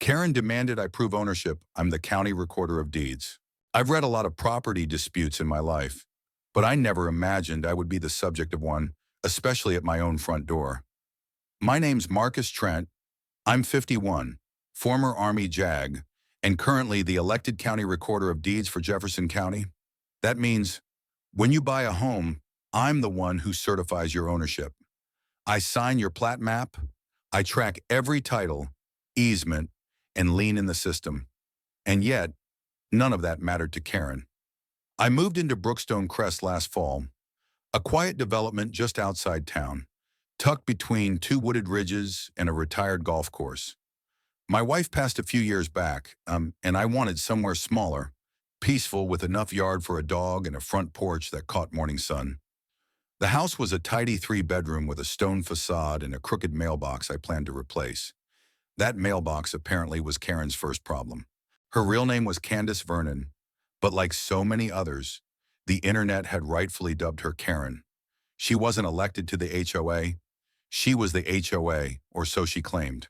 Karen demanded I prove ownership. I'm the county recorder of deeds. I've read a lot of property disputes in my life, but I never imagined I would be the subject of one, especially at my own front door. My name's Marcus Trent. I'm 51, former Army JAG, and currently the elected county recorder of deeds for Jefferson County. That means when you buy a home, I'm the one who certifies your ownership. I sign your plat map. I track every title, easement, and lien in the system. And yet, none of that mattered to Karen. I moved into Brookstone Crest last fall, a quiet development just outside town, tucked between two wooded ridges and a retired golf course. My wife passed a few years back, and I wanted somewhere smaller, peaceful with enough yard for a dog and a front porch that caught morning sun. The house was a tidy three-bedroom with a stone facade and a crooked mailbox I planned to replace. That mailbox apparently was Karen's first problem. Her real name was Candace Vernon, but like so many others, the internet had rightfully dubbed her Karen. She wasn't elected to the HOA. She was the HOA, or so she claimed.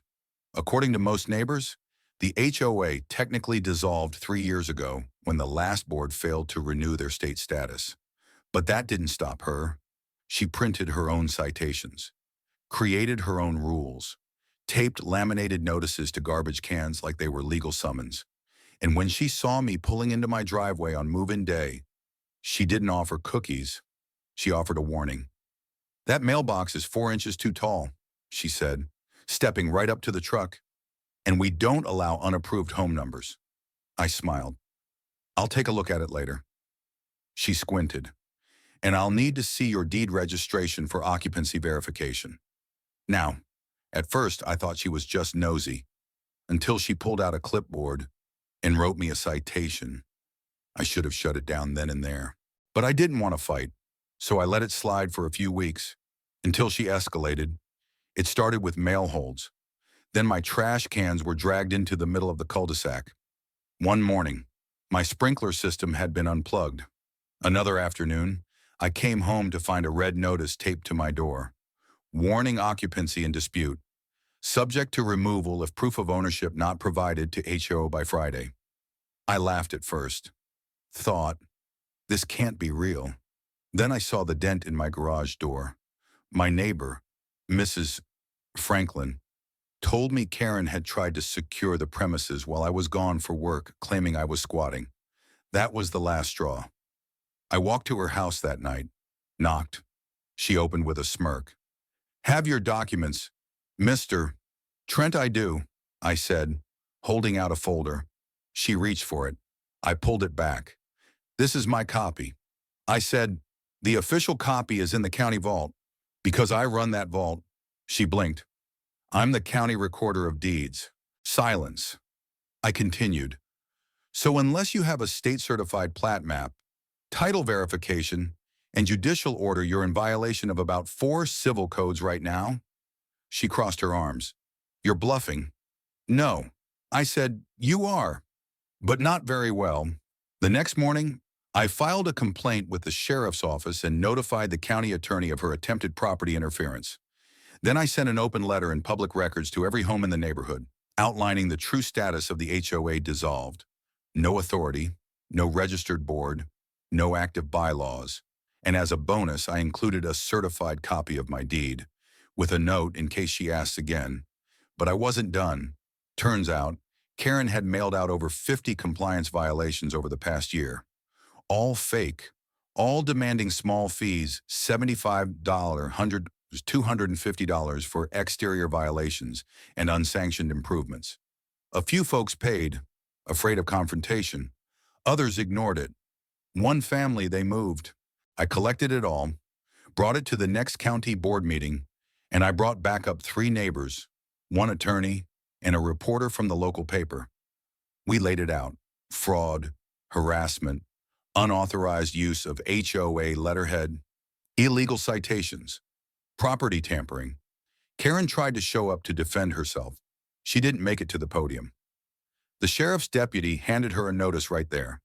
According to most neighbors, the HOA technically dissolved 3 years ago when the last board failed to renew their state status. But that didn't stop her. She printed her own citations, created her own rules, taped laminated notices to garbage cans like they were legal summons. And when she saw me pulling into my driveway on move-in day, she didn't offer cookies. She offered a warning. "That mailbox is 4 inches too tall," she said, stepping right up to the truck. "And we don't allow unapproved home numbers." I smiled. "I'll take a look at it later." She squinted. "And I'll need to see your deed registration for occupancy verification." Now, at first I thought she was just nosy, until she pulled out a clipboard and wrote me a citation. I should have shut it down then and there. But I didn't want to fight, so I let it slide for a few weeks, until she escalated. It started with mail holds. Then my trash cans were dragged into the middle of the cul-de-sac. One morning, my sprinkler system had been unplugged. Another afternoon, I came home to find a red notice taped to my door. Warning occupancy in dispute. Subject to removal if proof of ownership not provided to HO by Friday. I laughed at first. Thought, this can't be real. Then I saw the dent in my garage door. My neighbor, Mrs. Franklin, told me Karen had tried to secure the premises while I was gone for work, claiming I was squatting. That was the last straw. I walked to her house that night, knocked. She opened with a smirk. "Have your documents, Mr. Trent." "I do," I said, holding out a folder. She reached for it. I pulled it back. "This is my copy." I said, "The official copy is in the county vault, because I run that vault." She blinked. "I'm the county recorder of deeds." Silence. I continued. "So unless you have a state-certified plat map, title verification, and judicial order, you're in violation of about 4 civil codes right now?" She crossed her arms. "You're bluffing." "No." I said, "You are, but not very well." The next morning, I filed a complaint with the sheriff's office and notified the county attorney of her attempted property interference. Then I sent an open letter in public records to every home in the neighborhood, outlining the true status of the HOA dissolved. No authority, no registered board, no active bylaws. And as a bonus, I included a certified copy of my deed, with a note in case she asks again. But I wasn't done. Turns out, Karen had mailed out over 50 compliance violations over the past year. All fake, all demanding small fees, $75, $100, $250 for exterior violations and unsanctioned improvements. A few folks paid, afraid of confrontation. Others ignored it. One family, they moved. I collected it all, brought it to the next county board meeting, and I brought back up 3 neighbors, 1 attorney, and a reporter from the local paper. We laid it out. Fraud, harassment, unauthorized use of HOA letterhead, illegal citations, property tampering. Karen tried to show up to defend herself. She didn't make it to the podium. The sheriff's deputy handed her a notice right there.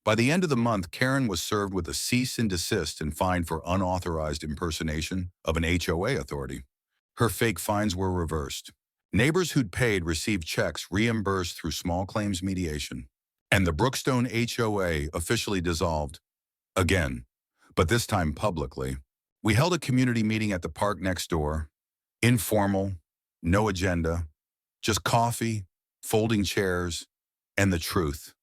By the end of the month, Karen was served with a cease and desist and fined for unauthorized impersonation of an HOA authority. Her fake fines were reversed. Neighbors who'd paid received checks reimbursed through small claims mediation. And the Brookstone HOA officially dissolved. Again, but this time publicly. We held a community meeting at the park next door. Informal, no agenda, just coffee, folding chairs, and the truth.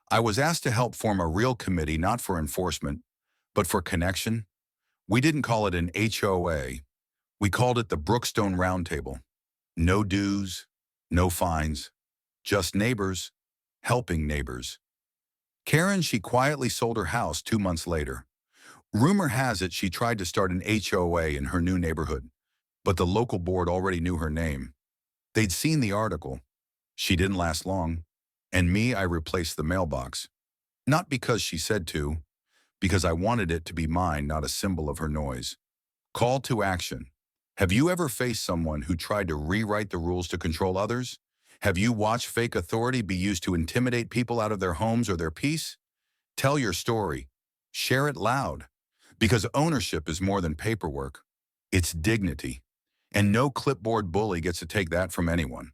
I was asked to help form a real committee, not for enforcement, but for connection. We didn't call it an HOA. We called it the Brookstone Roundtable. No dues, no fines, just neighbors helping neighbors. Karen, she quietly sold her house 2 months later. Rumor has it she tried to start an HOA in her new neighborhood, but the local board already knew her name. They'd seen the article. She didn't last long. And me, I replaced the mailbox. Not because she said to, because I wanted it to be mine, not a symbol of her noise. Call to action. Have you ever faced someone who tried to rewrite the rules to control others? Have you watched fake authority be used to intimidate people out of their homes or their peace? Tell your story. Share it loud. Because ownership is more than paperwork. It's dignity. And no clipboard bully gets to take that from anyone.